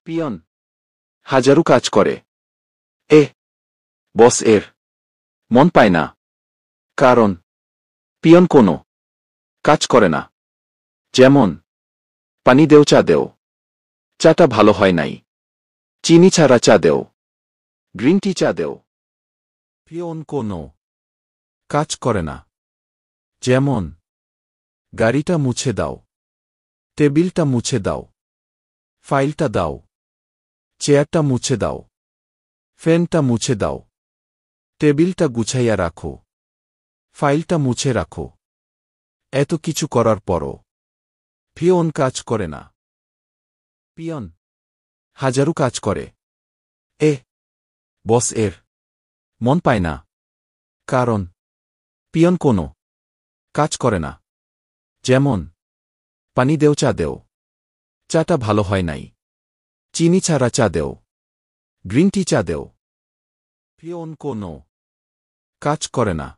Peon হাজারো কাজ করে। বস এর মন পায় না, কারণ পিয়ন কোনো কাজ করে না। যেমন, পানি দেও, চা দেও, চাটা ভালো হয় নাই, চিনি ছাড়া চা দেও, গ্রিন টি চা দেও। পিয়ন কোনো কাজ করে না। যেমন, গাড়িটা মুছে দাও, টেবিলটা মুছে দাও, ফাইলটা দাও, চেয়ারটা মুছে দাও, ফ্যানটা মুছে দাও, টেবিলটা গুছাইয়া রাখো, ফাইলটা মুছে রাখো। এত কিছু করার পরও পিয়ন কাজ করে না। পিয়ন হাজারো কাজ করে। বস এর মন পায় না, কারণ পিয়ন কোনো কাজ করে না। যেমন, পানি দেও, চা দেও, চাটা ভালো হয় নাই, চিনি ছাড়া চা দেও, গ্রিন টি চা দেও। পিয়ন কোনো কাজ করে না।